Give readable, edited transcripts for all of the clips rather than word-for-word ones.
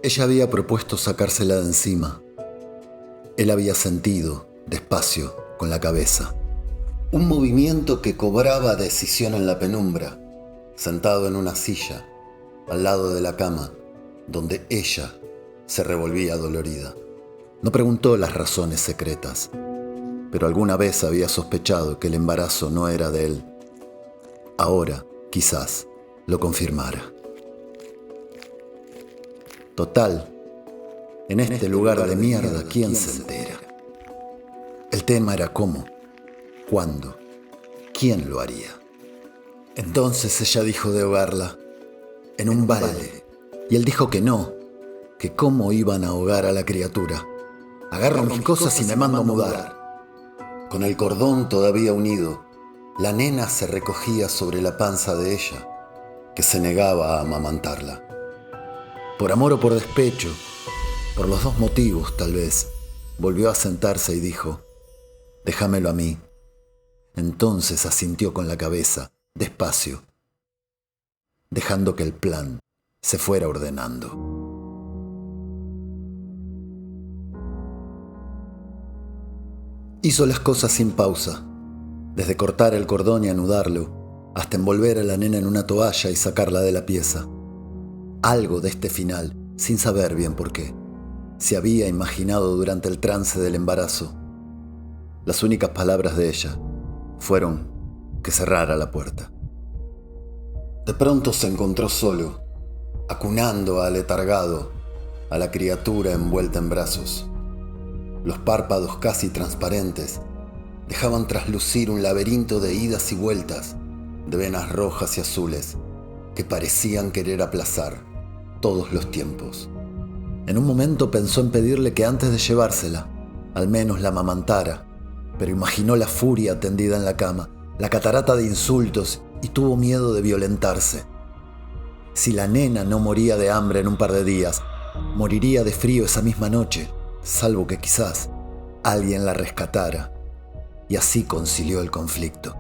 Ella había propuesto sacársela de encima. Él había sentido, despacio, con la cabeza, un movimiento que cobraba decisión en la penumbra, sentado en una silla, al lado de la cama, donde ella se revolvía dolorida. No preguntó las razones secretas, pero alguna vez había sospechado que el embarazo no era de él. Ahora, quizás, lo confirmara. Total, en este lugar de mierda, ¿quién se entera? El tema era cómo, cuándo, quién lo haría. Entonces ella dijo de ahogarla en un balde, y él dijo que no, que cómo iban a ahogar a la criatura. Agarro mis cosas y me mando a mudar. Con el cordón todavía unido, la nena se recogía sobre la panza de ella, que se negaba a amamantarla. Por amor o por despecho, por los dos motivos tal vez, volvió a sentarse y dijo: «Déjamelo a mí». Entonces asintió con la cabeza, despacio, dejando que el plan se fuera ordenando. Hizo las cosas sin pausa, desde cortar el cordón y anudarlo, hasta envolver a la nena en una toalla y sacarla de la pieza. Algo de este final, sin saber bien por qué, se había imaginado durante el trance del embarazo. Las únicas palabras de ella fueron que cerrara la puerta. De pronto se encontró solo, acunando aletargado a la criatura envuelta en brazos. Los párpados casi transparentes dejaban traslucir un laberinto de idas y vueltas, de venas rojas y azules que parecían querer aplazar todos los tiempos. En un momento pensó en pedirle que antes de llevársela, al menos la amamantara, pero imaginó la furia tendida en la cama, la catarata de insultos, y tuvo miedo de violentarse. Si la nena no moría de hambre en un par de días, moriría de frío esa misma noche, salvo que quizás alguien la rescatara, y así concilió el conflicto.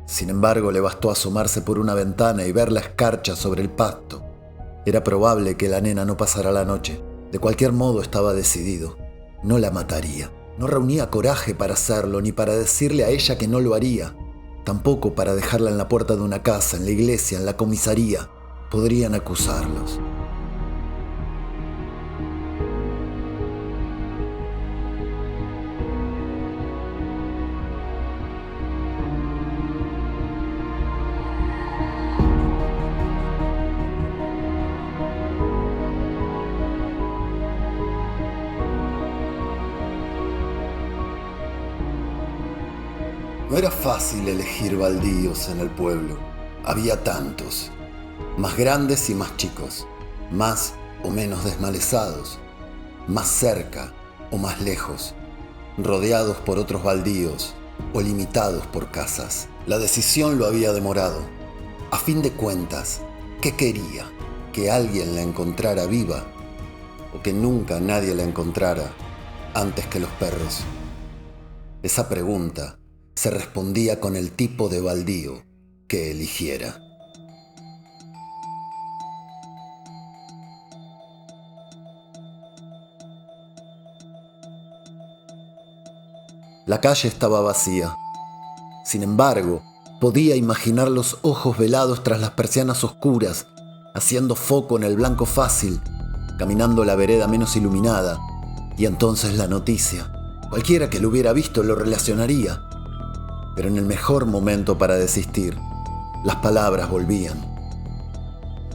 Sin embargo, le bastó asomarse por una ventana y ver la escarcha sobre el pasto. Era probable que la nena no pasara la noche. De cualquier modo estaba decidido. No la mataría. No reunía coraje para hacerlo, ni para decirle a ella que no lo haría. Tampoco para dejarla en la puerta de una casa, en la iglesia, en la comisaría. Podrían acusarlos. No era fácil elegir baldíos en el pueblo. Había tantos, más grandes y más chicos, más o menos desmalezados, más cerca o más lejos, rodeados por otros baldíos o limitados por casas. La decisión lo había demorado. A fin de cuentas, ¿qué quería? ¿Que alguien la encontrara viva? ¿O que nunca nadie la encontrara antes que los perros? Esa pregunta se respondía con el tipo de baldío que eligiera. La calle estaba vacía. Sin embargo, podía imaginar los ojos velados tras las persianas oscuras, haciendo foco en el blanco fácil, caminando la vereda menos iluminada, y entonces la noticia. Cualquiera que lo hubiera visto lo relacionaría. Pero en el mejor momento para desistir, las palabras volvían.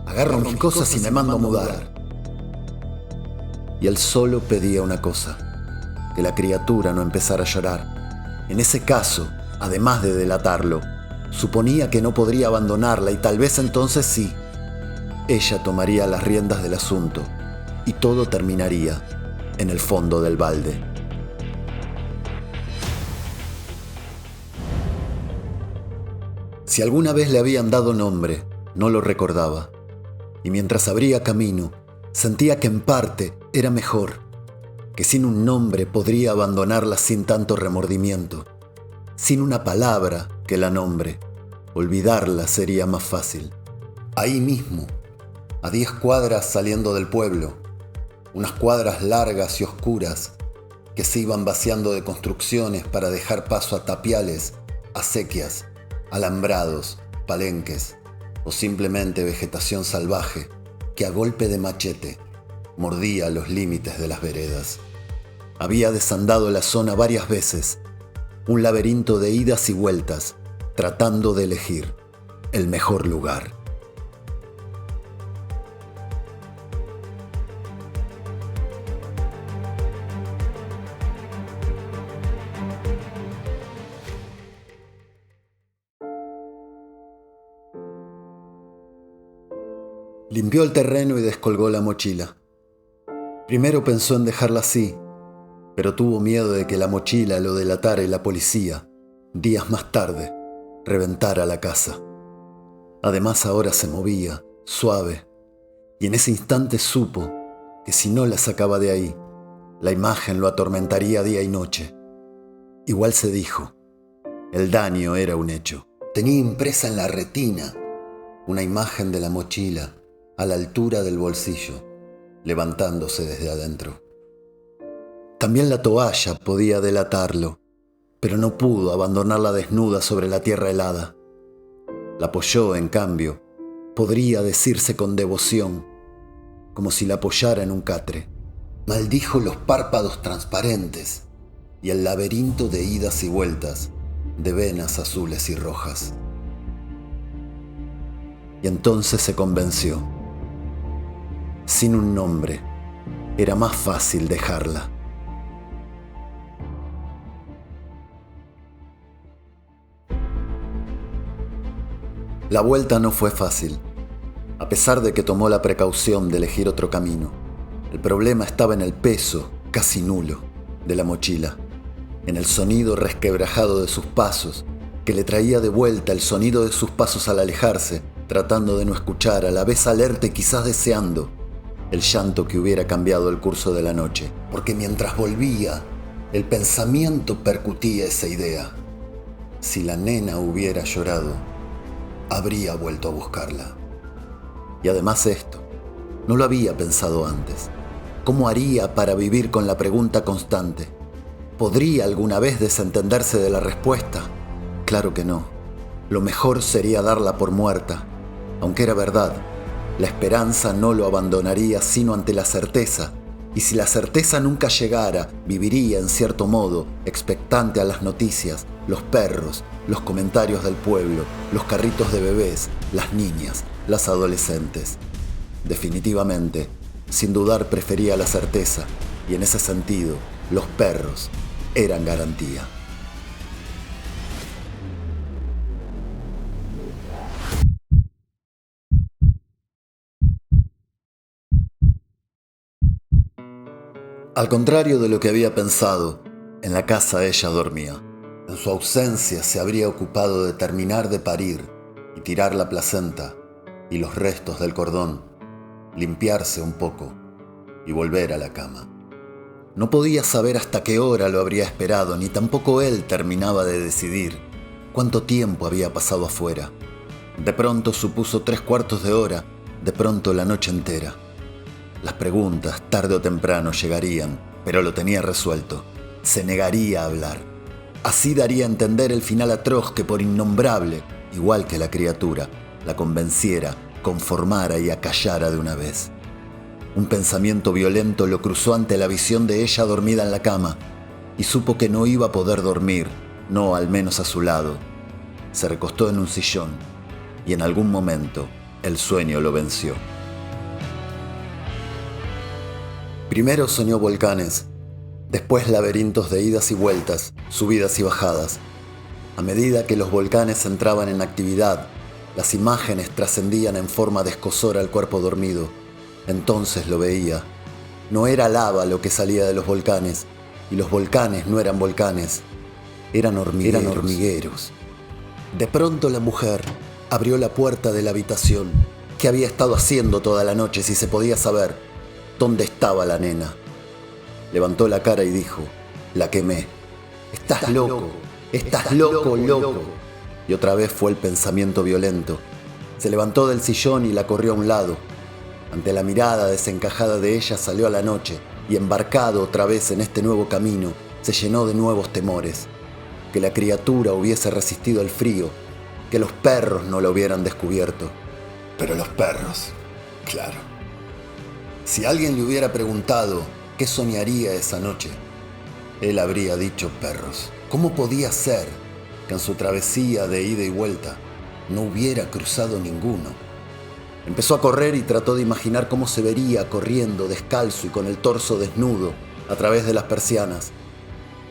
Agarro mis cosas y me mando a mudar. Y él solo pedía una cosa: que la criatura no empezara a llorar. En ese caso, además de delatarlo, suponía que no podría abandonarla, y tal vez entonces sí. Ella tomaría las riendas del asunto y todo terminaría en el fondo del balde. Si alguna vez le habían dado nombre, no lo recordaba, y mientras abría camino, sentía que en parte era mejor, que sin un nombre podría abandonarla sin tanto remordimiento. Sin una palabra que la nombre, olvidarla sería más fácil. Ahí mismo, a 10 cuadras saliendo del pueblo, unas cuadras largas y oscuras que se iban vaciando de construcciones para dejar paso a tapiales, acequias, alambrados, palenques o simplemente vegetación salvaje que a golpe de machete mordía los límites de las veredas. Había desandado la zona varias veces, un laberinto de idas y vueltas, tratando de elegir el mejor lugar. Limpió el terreno y descolgó la mochila. Primero pensó en dejarla así, pero tuvo miedo de que la mochila lo delatara y la policía, días más tarde, reventara la casa. Además ahora se movía, suave, y en ese instante supo que si no la sacaba de ahí, la imagen lo atormentaría día y noche. Igual se dijo, el daño era un hecho. Tenía impresa en la retina una imagen de la mochila a la altura del bolsillo, levantándose desde adentro. También la toalla podía delatarlo, pero no pudo abandonarla desnuda sobre la tierra helada. La apoyó, en cambio, podría decirse con devoción, como si la apoyara en un catre. Maldijo los párpados transparentes y el laberinto de idas y vueltas de venas azules y rojas. Y entonces se convenció. Sin un nombre, era más fácil dejarla. La vuelta no fue fácil, a pesar de que tomó la precaución de elegir otro camino. El problema estaba en el peso, casi nulo, de la mochila, en el sonido resquebrajado de sus pasos, que le traía de vuelta el sonido de sus pasos al alejarse, tratando de no escuchar, a la vez alerta y quizás deseando el llanto que hubiera cambiado el curso de la noche. Porque mientras volvía, el pensamiento percutía esa idea. Si la nena hubiera llorado, habría vuelto a buscarla. Y además esto, no lo había pensado antes. ¿Cómo haría para vivir con la pregunta constante? ¿Podría alguna vez desentenderse de la respuesta? Claro que no. Lo mejor sería darla por muerta. Aunque era verdad, la esperanza no lo abandonaría sino ante la certeza. Y si la certeza nunca llegara, viviría en cierto modo, expectante a las noticias, los perros, los comentarios del pueblo, los carritos de bebés, las niñas, las adolescentes. Definitivamente, sin dudar prefería la certeza, y en ese sentido, los perros eran garantía. Al contrario de lo que había pensado, en la casa ella dormía. En su ausencia se habría ocupado de terminar de parir y tirar la placenta y los restos del cordón, limpiarse un poco y volver a la cama. No podía saber hasta qué hora lo habría esperado, ni tampoco él terminaba de decidir cuánto tiempo había pasado afuera. De pronto supuso 3/4 de hora, de pronto la noche entera. Las preguntas, tarde o temprano, llegarían, pero lo tenía resuelto. Se negaría a hablar. Así daría a entender el final atroz que por innombrable, igual que la criatura, la convenciera, conformara y acallara de una vez. Un pensamiento violento lo cruzó ante la visión de ella dormida en la cama, y supo que no iba a poder dormir, no al menos a su lado. Se recostó en un sillón, y en algún momento el sueño lo venció. Primero soñó volcanes, después laberintos de idas y vueltas, subidas y bajadas. A medida que los volcanes entraban en actividad, las imágenes trascendían en forma de escozor al cuerpo dormido. Entonces lo veía. No era lava lo que salía de los volcanes, y los volcanes no eran volcanes, eran hormigueros. De pronto la mujer abrió la puerta de la habitación. ¿Qué había estado haciendo toda la noche, si se podía saber? ¿Dónde estaba la nena? Levantó la cara y dijo, la quemé. Estás loco, loco. Y otra vez fue el pensamiento violento. Se levantó del sillón y la corrió a un lado. Ante la mirada desencajada de ella salió a la noche y, embarcado otra vez en este nuevo camino, se llenó de nuevos temores. Que la criatura hubiese resistido el frío, que los perros no lo hubieran descubierto. Pero los perros, claro. Si alguien le hubiera preguntado qué soñaría esa noche, él habría dicho perros. ¿Cómo podía ser que en su travesía de ida y vuelta no hubiera cruzado ninguno? Empezó a correr y trató de imaginar cómo se vería corriendo descalzo y con el torso desnudo a través de las persianas.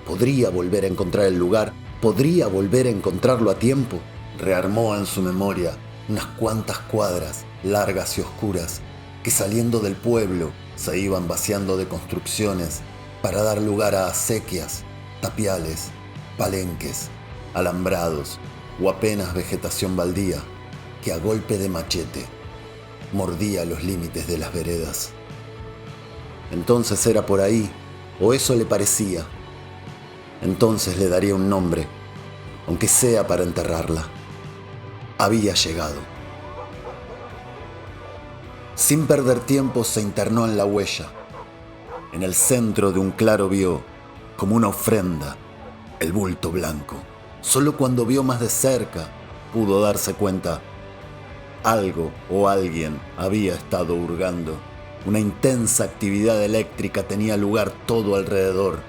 ¿Podría volver a encontrar el lugar? ¿Podría volver a encontrarlo a tiempo? Rearmó en su memoria unas cuantas cuadras largas y oscuras que, saliendo del pueblo, se iban vaciando de construcciones para dar lugar a acequias, tapiales, palenques, alambrados o apenas vegetación baldía que a golpe de machete mordía los límites de las veredas. Entonces era por ahí, o eso le parecía. Entonces le daría un nombre, aunque sea para enterrarla. Había llegado. Sin perder tiempo se internó en la huella. En el centro de un claro vio, como una ofrenda, el bulto blanco. Solo cuando vio más de cerca pudo darse cuenta. Algo o alguien había estado hurgando. Una intensa actividad eléctrica tenía lugar todo alrededor.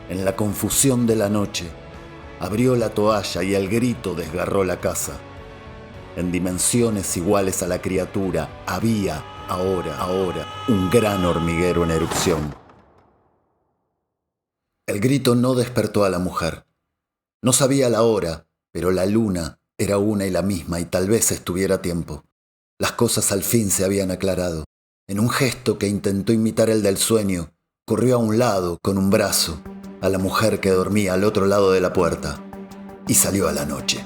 En la confusión de la noche, abrió la toalla y al grito desgarró la casa. En dimensiones iguales a la criatura, había ahora, un gran hormiguero en erupción. El grito no despertó a la mujer. No sabía la hora, pero la luna era una y la misma y tal vez estuviera a tiempo. Las cosas al fin se habían aclarado. En un gesto que intentó imitar el del sueño, corrió a un lado con un brazo a la mujer que dormía al otro lado de la puerta y salió a la noche.